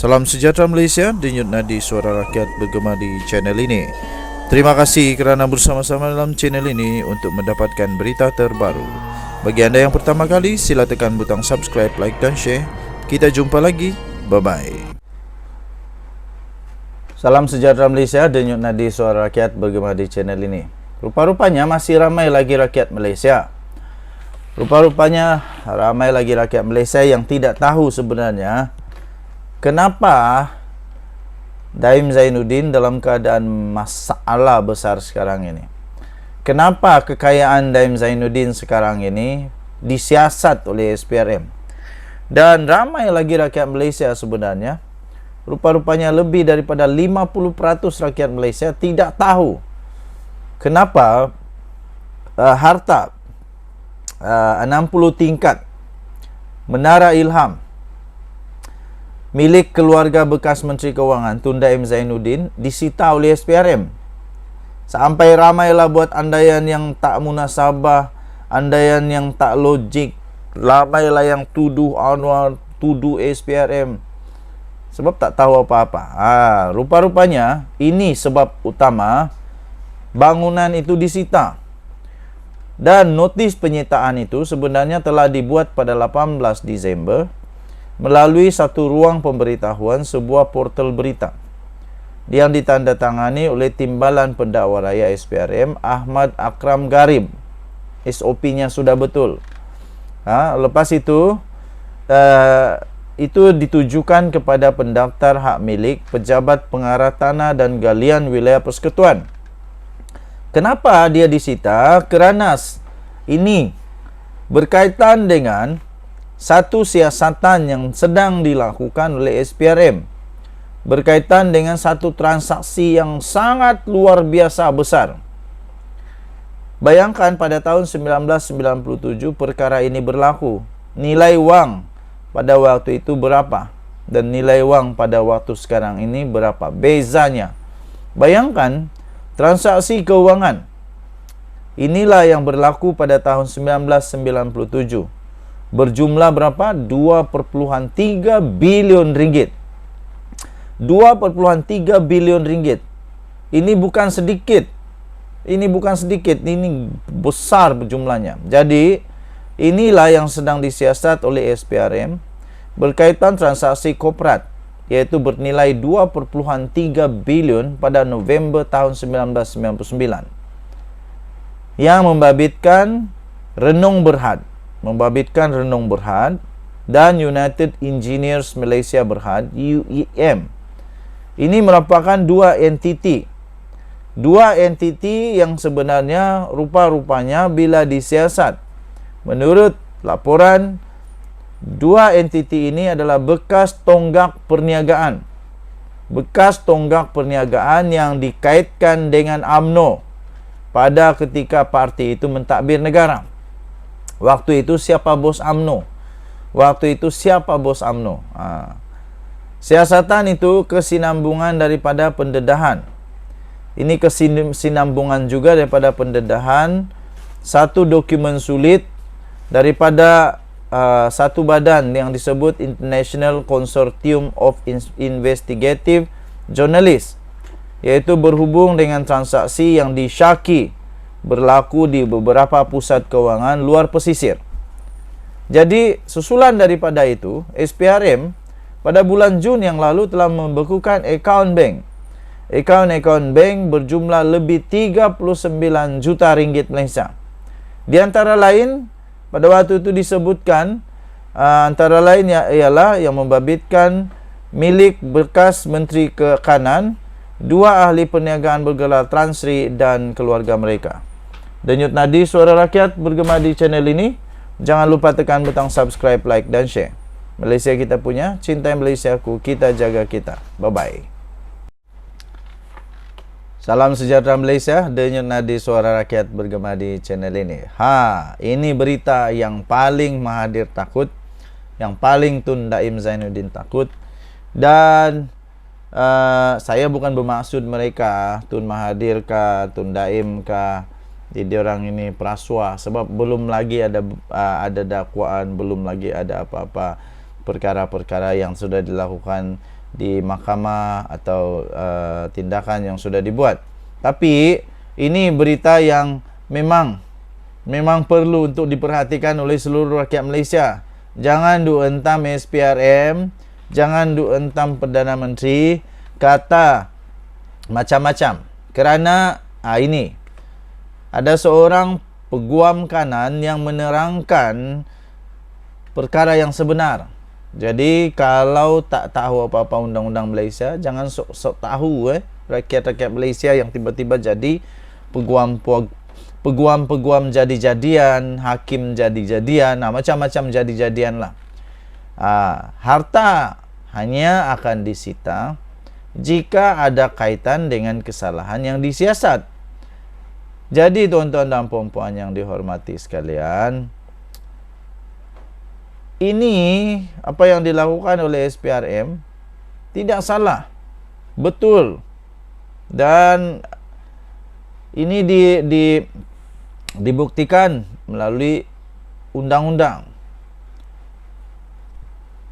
Salam sejahtera Malaysia, denyut nadi suara rakyat bergema di channel ini. Terima kasih kerana bersama-sama dalam channel ini untuk mendapatkan berita terbaru. Bagi anda yang pertama kali, sila tekan butang subscribe, like dan share. Kita jumpa lagi, bye-bye. Salam sejahtera Malaysia, denyut nadi suara rakyat bergema di channel ini. Rupa-rupanya masih ramai lagi rakyat Malaysia. Rupa-rupanya ramai lagi rakyat Malaysia yang tidak tahu sebenarnya kenapa Daim Zainuddin dalam keadaan masalah besar sekarang ini. Kenapa kekayaan Daim Zainuddin sekarang ini disiasat oleh SPRM. Dan ramai lagi rakyat Malaysia sebenarnya, rupa-rupanya lebih daripada 50% rakyat Malaysia tidak tahu kenapa harta 60 tingkat Menara Ilham milik keluarga bekas Menteri Kewangan Tun Daim Zainuddin disita oleh SPRM. Sampai ramailah buat andaian yang tak munasabah, andaian yang tak logik. Ramailah yang tuduh Anwar, tuduh SPRM sebab tak tahu apa-apa. Rupa-rupanya ini sebab utama bangunan itu disita. Dan notis penyitaan itu sebenarnya telah dibuat pada 18 Disember melalui satu ruang pemberitahuan sebuah portal berita yang ditandatangani oleh Timbalan Pendakwa Raya SPRM Ahmad Akram Garib. SOP-nya sudah betul. Lepas itu ditujukan kepada pendaftar hak milik pejabat pengarah tanah dan galian wilayah persekutuan. Kenapa dia disita? Kerana ini berkaitan dengan satu siasatan yang sedang dilakukan oleh SPRM berkaitan dengan satu transaksi yang sangat luar biasa besar. Bayangkan pada tahun 1997 perkara ini berlaku. Nilai wang pada waktu itu berapa? Dan nilai wang pada waktu sekarang ini berapa? Bezanya. Bayangkan transaksi keuangan. Inilah yang berlaku pada tahun 1997. Berjumlah berapa? 2,3 bilion ringgit. 2,3 bilion ringgit. Ini bukan sedikit. Ini bukan sedikit. Ini besar jumlahnya. Jadi, inilah yang sedang disiasat oleh SPRM berkaitan transaksi korporat, yaitu bernilai 2,3 bilion pada November tahun 1999. Yang membabitkan Renung Berhad dan United Engineers Malaysia Berhad UEM. Ini merupakan dua entiti yang sebenarnya rupa-rupanya bila disiasat menurut laporan, dua entiti ini adalah bekas tonggak perniagaan yang dikaitkan dengan UMNO pada ketika parti itu mentadbir negara. Waktu itu siapa bos UMNO? Siasatan itu kesinambungan daripada pendedahan. Ini kesinambungan juga daripada pendedahan satu dokumen sulit daripada satu badan yang disebut International Consortium of Investigative Journalists, yaitu berhubung dengan transaksi yang disyaki berlaku di beberapa pusat kewangan luar pesisir. Jadi, susulan daripada itu, SPRM pada bulan Jun yang lalu telah membekukan akaun bank. Akaun bank berjumlah lebih 39 juta ringgit Malaysia. Di antara lain, pada waktu itu disebutkan, antara lain ialah yang membabitkan milik bekas Menteri Kanan, dua ahli perniagaan bergelar Tan Sri dan keluarga mereka. Denyut nadi suara rakyat bergema di channel ini. Jangan lupa tekan butang subscribe, like dan share. Malaysia kita punya, cintai Malaysiaku, kita jaga kita. Bye-bye. Salam sejahtera Malaysia, denyut nadi suara rakyat bergema di channel ini. Ini berita yang paling Mahathir takut, yang paling Tun Daim Zainuddin takut. Dan saya bukan bermaksud mereka, Tun Mahathir kah, Tun Daim kah, jadi orang ini perasuah, sebab belum lagi ada dakwaan, belum lagi ada apa-apa perkara-perkara yang sudah dilakukan di mahkamah atau tindakan yang sudah dibuat. Tapi ini berita yang memang perlu untuk diperhatikan oleh seluruh rakyat Malaysia. Jangan hentam SPRM, jangan hentam Perdana Menteri kata macam-macam. Kerana ini ada seorang peguam kanan yang menerangkan perkara yang sebenar. Jadi kalau tak tahu apa-apa undang-undang Malaysia, jangan sok tahu rakyat-rakyat Malaysia yang tiba-tiba jadi peguam jadi-jadian, hakim jadi-jadian, macam-macam jadi-jadian lah. Harta hanya akan disita jika ada kaitan dengan kesalahan yang disiasat. Jadi tuan-tuan dan puan-puan yang dihormati sekalian, ini apa yang dilakukan oleh SPRM tidak salah, betul, dan ini dibuktikan melalui undang-undang.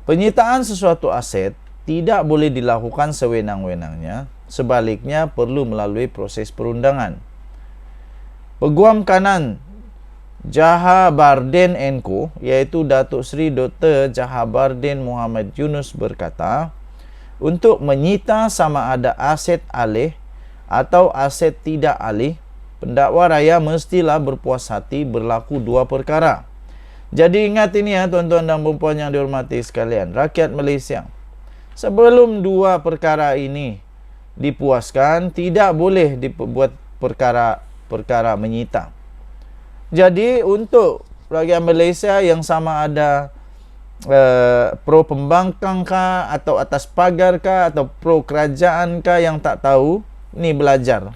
Penyitaan sesuatu aset tidak boleh dilakukan sewenang-wenangnya, sebaliknya perlu melalui proses perundangan. Peguam kanan Jahabardin & Co, iaitu Datuk Seri Dr. Jahabardin Muhammad Yunus berkata, untuk menyita sama ada aset alih atau aset tidak alih, pendakwa raya mestilah berpuas hati berlaku dua perkara. Jadi ingat ini ya tuan-tuan dan puan yang dihormati sekalian, rakyat Malaysia. Sebelum dua perkara ini dipuaskan, tidak boleh dibuat perkara menyita. Jadi untuk rakyat Malaysia yang sama ada pro pembangkang kah, atau atas pagar kah, atau pro kerajaan kah yang tak tahu, ni belajar.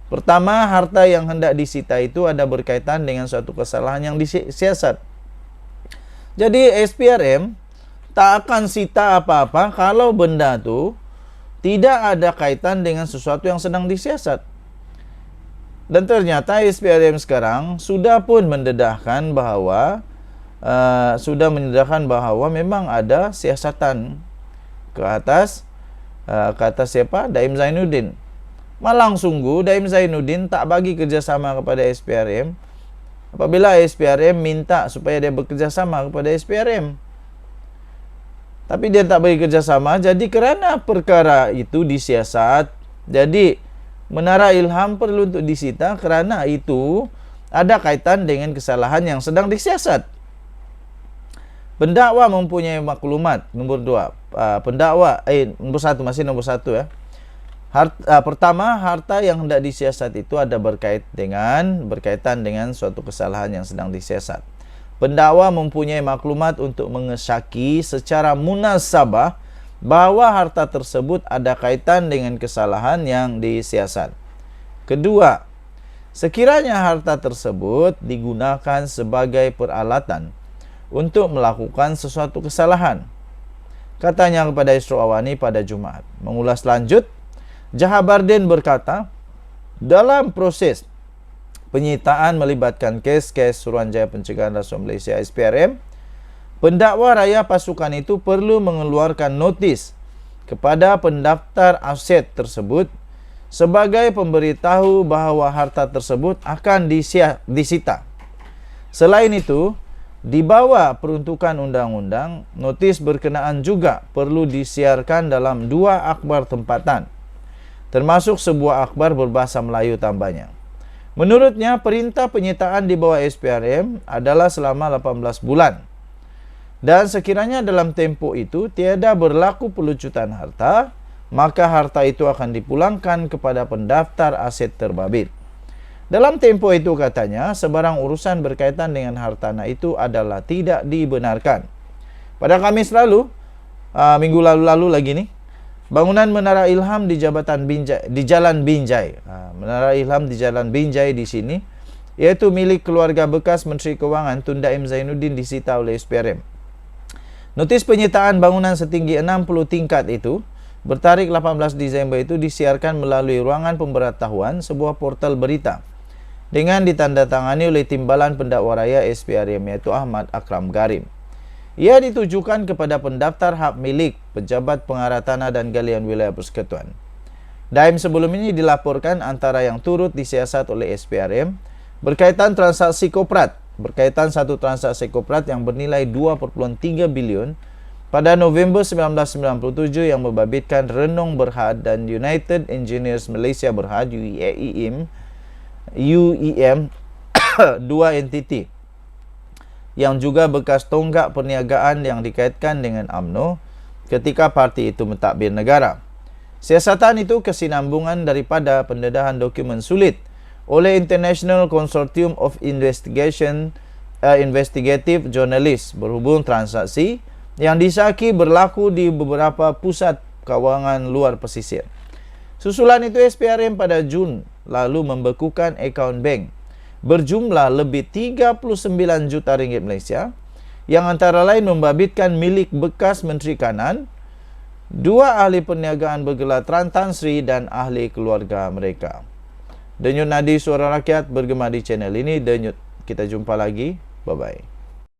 Pertama, harta yang hendak disita itu ada berkaitan dengan suatu kesalahan yang disiasat. Jadi SPRM tak akan sita apa-apa kalau benda tu tidak ada kaitan dengan sesuatu yang sedang disiasat. Dan ternyata SPRM sekarang sudah pun mendedahkan bahawa memang ada siasatan ke atas siapa? Daim Zainuddin. Malang sungguh Daim Zainuddin tak bagi kerjasama kepada SPRM apabila SPRM minta supaya dia bekerjasama kepada SPRM. Tapi dia tak bagi kerjasama, jadi kerana perkara itu disiasat, jadi Menara Ilham perlu untuk disita kerana itu ada kaitan dengan kesalahan yang sedang disiasat. Pendakwa mempunyai maklumat. Nombor 2. Nombor 1 masih nombor 1 ya. Pertama, harta yang hendak disiasat itu ada berkaitan dengan suatu kesalahan yang sedang disiasat. Pendakwa mempunyai maklumat untuk mengesyaki secara munasabah bahawa harta tersebut ada kaitan dengan kesalahan yang disiasat. Kedua, sekiranya harta tersebut digunakan sebagai peralatan untuk melakukan sesuatu kesalahan. Katanya kepada Isro Awani pada Jumaat. Mengulas lanjut, Jahabardin berkata, dalam proses penyitaan melibatkan kes-kes Suruhanjaya Pencegahan Rasuah Malaysia SPRM, pendakwa raya pasukan itu perlu mengeluarkan notis kepada pendaftar aset tersebut sebagai pemberitahu bahawa harta tersebut akan disita. Selain itu, di bawah peruntukan undang-undang, notis berkenaan juga perlu disiarkan dalam 2 akhbar tempatan, termasuk sebuah akhbar berbahasa Melayu tambahnya. Menurutnya, perintah penyitaan di bawah SPRM adalah selama 18 bulan. Dan sekiranya dalam tempoh itu tiada berlaku pelucutan harta, maka harta itu akan dipulangkan kepada pendaftar aset terbabit. Dalam tempoh itu katanya, sebarang urusan berkaitan dengan hartanah itu adalah tidak dibenarkan. Pada Khamis lalu, minggu lalu lagi ni, bangunan Menara Ilham di Jalan Binjai. Menara Ilham di Jalan Binjai di sini, iaitu milik keluarga bekas Menteri Kewangan Tun Daim Zainuddin disita oleh SPRM. Notis penyitaan bangunan setinggi 60 tingkat itu bertarikh 18 Disember itu disiarkan melalui ruangan pemberitahuan sebuah portal berita dengan ditandatangani oleh Timbalan Pendakwa Raya SPRM iaitu Ahmad Akram Garim. Ia ditujukan kepada pendaftar hak milik, pejabat pengarah tanah dan galian wilayah persekutuan. Daim sebelum ini dilaporkan antara yang turut disiasat oleh SPRM berkaitan transaksi koprat, berkaitan satu transaksi koprat yang bernilai 2.3 bilion pada November 1997 yang membabitkan Renong Berhad dan United Engineers Malaysia Berhad UEM dua entiti yang juga bekas tonggak perniagaan yang dikaitkan dengan UMNO ketika parti itu mentadbir negara. Siasatan itu kesinambungan daripada pendedahan dokumen sulit oleh International Consortium of Investigative Journalists berhubung transaksi yang disaki berlaku di beberapa pusat kawangan luar pesisir. Susulan itu SPRM pada Jun lalu membekukan akaun bank berjumlah lebih 39 juta ringgit Malaysia yang antara lain membabitkan milik bekas Menteri Kanan, 2 ahli perniagaan bergelar Tan Sri dan ahli keluarga mereka. Denyut nadi suara rakyat bergema di channel ini. Denyut, kita jumpa lagi. Bye-bye.